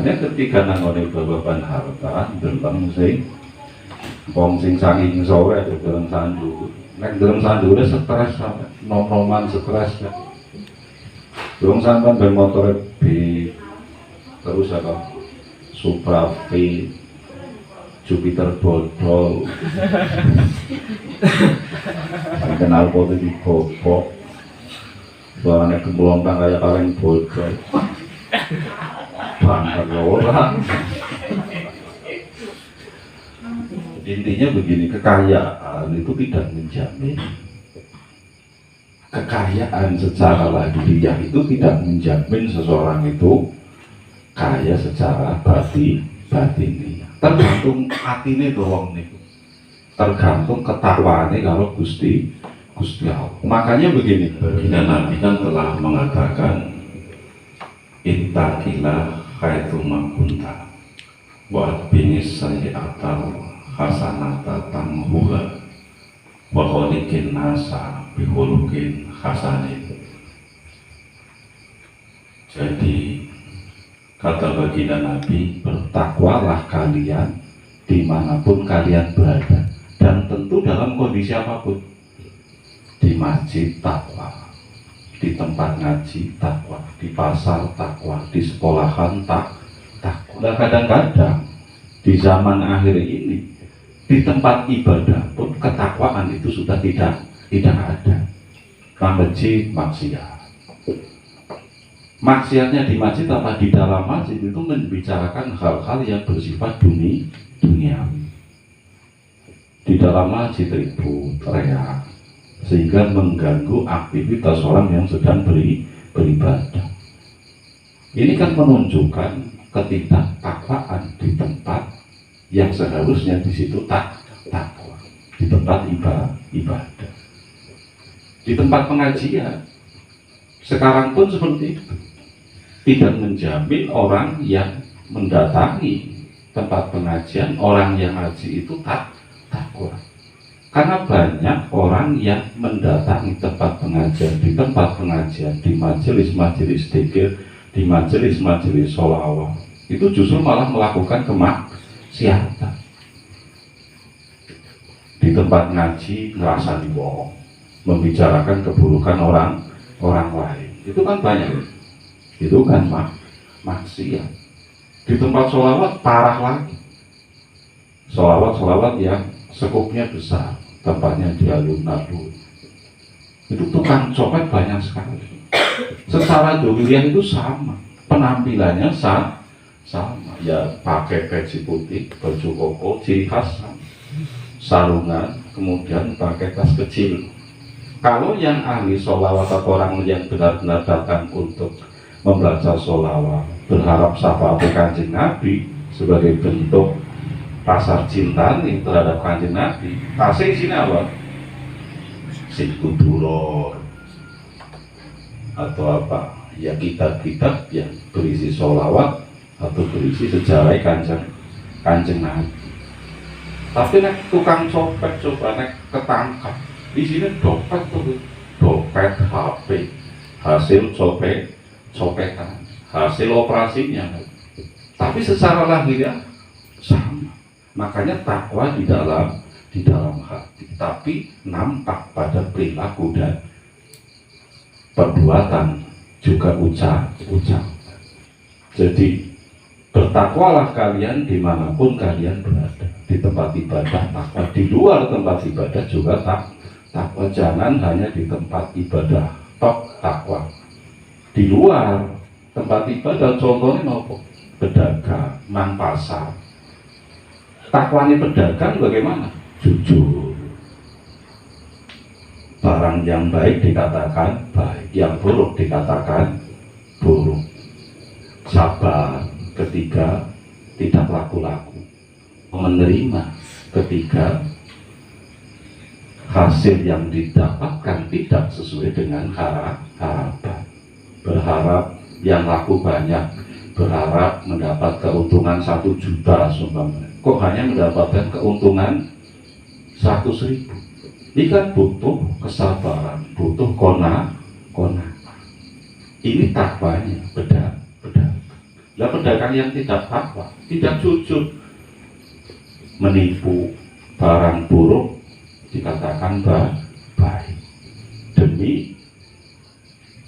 makanya ketika nangone babagan harta deleng sing wong sing saking sore deleng sandu nek deleng sandure stres nom-noman stres wong sampean ben motore B terus apa Supra V Jupiter bodol kenal foto di bobok soalnya kebelontang kayak kaleng bodol bangga orang. Intinya begini, kekayaan itu tidak menjamin, kekayaan secara lahiriah itu tidak menjamin seseorang itu kaya secara batin. Tergantung atine doang nih, tergantung ketakwaannya kalau Gusti Allah. Makanya begini, dan Nabi kan telah mengatakan ittaqilah haitsu kunta wa binis sayyi'atal hasanata tamhuha wa khaliqin nasa bi khuluqin hasanin. Jadi kata baginda Nabi, bertakwalah kalian dimanapun kalian berada, dan tentu dalam kondisi apapun. Di masjid takwa, di tempat ngaji takwa, di pasar takwa, di sekolahan takwa. Dan kadang-kadang di zaman akhir ini, di tempat ibadah pun ketakwaan itu sudah tidak ada. Masjid maksiat. Maksiatnya di masjid apa di dalam masjid itu membicarakan hal-hal yang bersifat duniawi. Di dalam masjid ribut, teriak, sehingga mengganggu aktivitas orang yang sedang beribadah. Ini kan menunjukkan ketidaktakwaan di tempat yang seharusnya di situ takwa, di tempat ibadah, di tempat pengajian. Sekarang pun seperti itu. Tidak menjamin orang yang mendatangi tempat pengajian, orang yang ngaji itu takwa. Karena banyak orang yang mendatangi tempat pengajian, di majelis-majelis dzikir, di majelis-majelis sholawat, itu justru malah melakukan kemaksiatan. Di tempat ngaji ngerasa dibohong, membicarakan keburukan orang lain, itu kan banyak. Itu kan maksiat. Di tempat sholawat parah lagi. Sholawat yang sekupnya besar, tempatnya di alun-alun. Itu tukang copet banyak sekali. Secara dohiriah itu sama, penampilannya sama. Ya pakai peci putih, baju koko, ciri khas, sarungan, kemudian pakai tas kecil. Kalau yang ahli sholawat atau orang yang benar-benar datang untuk membaca sholawat, berharap syafaat Kanjeng Nabi sebagai bentuk rasa cinta nih terhadap Kanjeng Nabi, tasnya isinya apa? Sikuduror atau apa? Ya kitab-kitab yang berisi sholawat atau berisi sejarah Kanjeng Nabi. Tapi nek tukang copet coba nek ketangkap, di sini dompet HP, hasil copetan, hasil operasinya. Tapi secara lahiriah sama. Makanya takwa di dalam hati, tapi nampak pada perilaku dan perbuatan, juga ucap. Jadi bertakwalah kalian dimanapun kalian berada, di tempat ibadah takwa, di luar tempat ibadah juga takwa. Jangan hanya di tempat ibadah takwa. Di luar tempat ibadah, contohnya nopo, pedagang, nang pasar. Takwanya pedagang bagaimana? Jujur. Barang yang baik dikatakan baik, yang buruk dikatakan buruk. Sabar ketika tidak laku-laku. Menerima ketika hasil yang didapatkan tidak sesuai dengan harapan. Berharap yang laku banyak, berharap mendapat keuntungan 1 juta sumpamanya, kok hanya mendapatkan keuntungan 100.000. Ini kan butuh kesabaran, butuh kona. Ini takwanya, benar. Lah pedagang yang tidak takwa, tidak jujur, menipu barang buruk dikatakan baik demi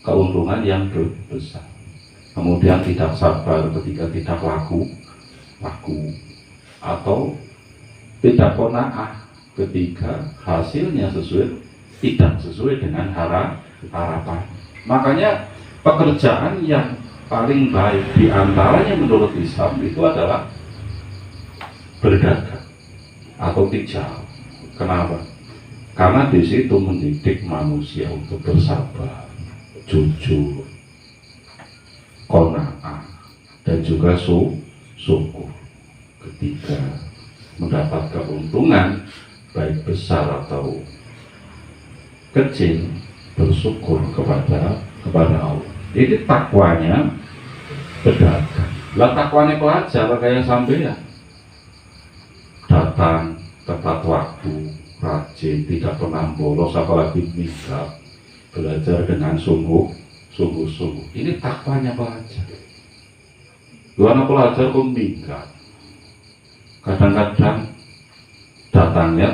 keuntungan yang besar. Kemudian tidak sabar ketika tidak laku atau tidak qanaah ketika hasilnya tidak sesuai dengan harapan. Makanya pekerjaan yang paling baik diantaranya menurut Islam itu adalah berdagang atau tijal. Kenapa? Karena di situ mendidik manusia untuk bersabar, jujur, qanaah, dan juga syukur ketika mendapat keuntungan baik besar atau kecil, bersyukur kepada Allah. Ini takwanya pedagang. Lah takwanya pelajar kayak sampean datang tepat waktu, rajin, tidak pernah bolos, apalagi minggat, belajar dengan sungguh-sungguh. Ini takwanya pelajar. Karena pelajar pun minggat, kadang-kadang datangnya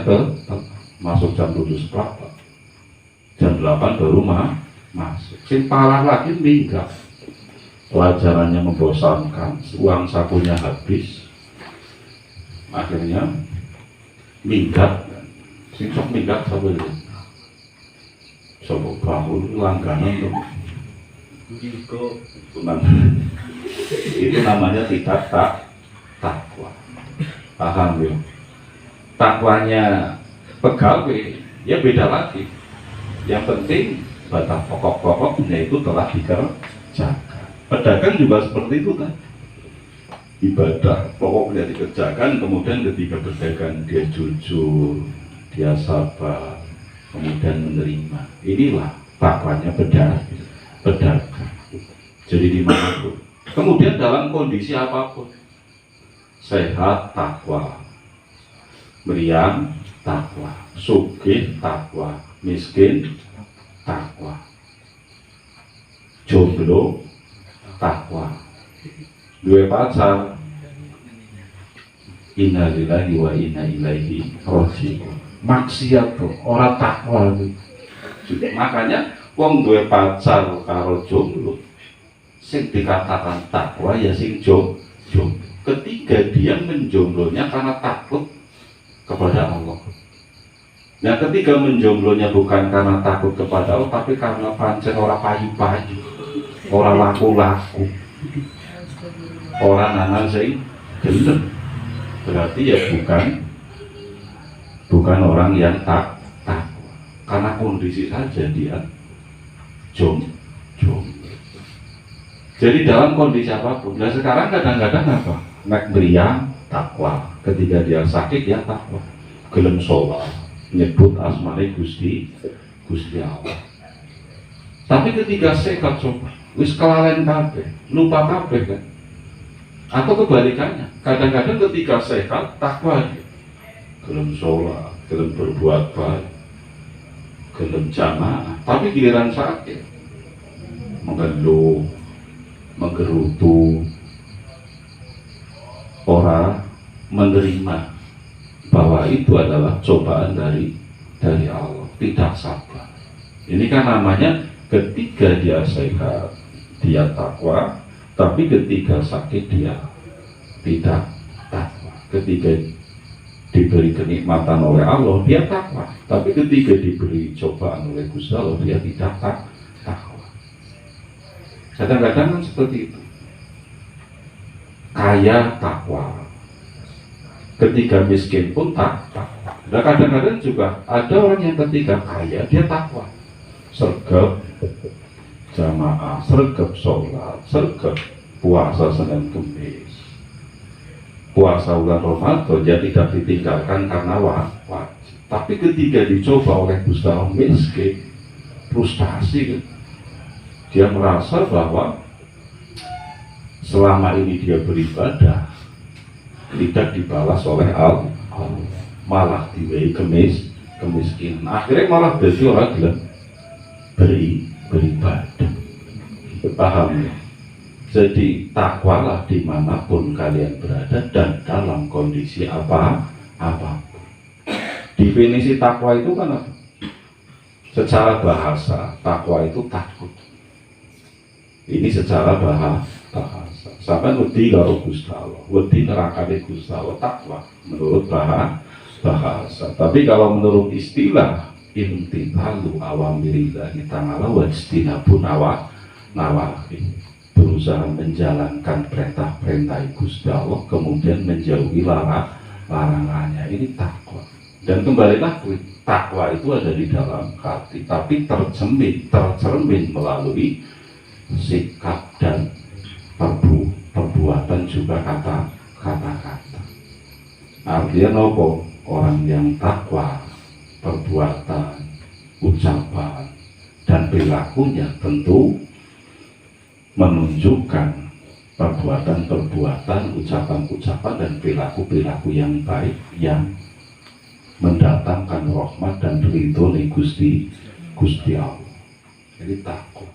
masuk jam 7 seperempat, jam 8 baru masuk. Sing parah lagi minggat, pelajarannya membosankan, uang sakunya habis, akhirnya minggat. Sing sok minggat sapa iki? Sapa bangun langganan tuh. Itu namanya tidak takwa. Paham ya? Takwanya pegawai ya beda lagi. Yang penting batas pokok-pokoknya itu telah dikerjakan. Pedagang juga seperti itu kan. Ibadah pokoknya dikerjakan, kemudian ketika berdagang dia jujur, dia sabar, kemudian menerima. Inilah takwanya pedagang. Jadi dimanapun, kemudian dalam kondisi apapun, sehat takwa, meriang takwa, sugih takwa, miskin takwa, jomblo takwa, dua pacar, inna lillahi wa inna ilaihi raji'un. Maksiat tuh orang takwa itu. Makanya wong dua pacar karo jomblo, sing dikatakan takwa ya sing jomblo. Ketika dia menjomblonya karena takut kepada Allah. Nah, ketika menjomblonya bukan karena takut kepada Allah, tapi karena pancen orang payu-payu, orang laku-laku, orang anak sing gelem, berarti ya bukan orang yang takwa, karena kondisi saja dia jomblo. Jadi dalam kondisi apapun. Nah sekarang kadang-kadang apa? Nek beriang takwa, ketika dia sakit ya takwa, gelem sholat, nyebut asmane Gusti Allah. Tapi ketika sehat coba, wis kelalen kabeh, lupa kabeh kan? Atau kebalikannya, kadang-kadang ketika sehat takwa dia, gelem sholat, gelem berbuat baik, gelem jamaah, tapi giliran sakit mengeluh, menggerutu, orang menerima bahwa itu adalah cobaan dari Allah, tidak sabar. Ini kan namanya ketika dia sehat dia takwa, tapi ketika sakit dia tidak takwa. Ketika diberi kenikmatan oleh Allah dia takwa, tapi ketika diberi cobaan oleh Gusti Allah dia tidak takwa. Kadang-kadang kan seperti itu. Kaya takwa, ketika miskin pun takwa. Dan kadang-kadang juga ada orang yang ketika kaya dia takwa, sergap jamaah, sergap sholat, sergap puasa Senin Kemis, puasa bulan Ramadan ya tidak ditinggalkan karena wajib. Tapi ketika dicoba oleh Gusti Allah miskin, frustasi kan? Dia merasa bahwa selama ini dia beribadah tidak dibalas oleh Allah, malah diwehi kemiskinan. Akhirnya malah jadi orang gelem beribadah. Paham ya? Jadi takwalah dimanapun kalian berada dan dalam kondisi apapun. Definisi takwa itu kan apa? Secara bahasa takwa itu takut. Ini secara bahasa. Sampai wedi karo Gusti Allah, wedi nerakane Gusti Allah, takwa menurut bahasa. Tapi kalau menurut istilah imtithalu awamirillahi ta'ala wa istinabun nawahi, berusaha menjalankan perintah-perintah Gusti Allah kemudian menjauhi larangannya, ini takwa. Dan kembali lagi, takwa itu ada di dalam hati, tapi tercermin melalui sikap dan perbuatan juga kata-kata. Artinya nopo, orang yang takwa, perbuatan, ucapan, dan perilakunya tentu menunjukkan perbuatan-perbuatan, ucapan-ucapan, dan perilaku-perilaku yang baik yang mendatangkan rahmat dan ridho Gusti Allah. Jadi takwa.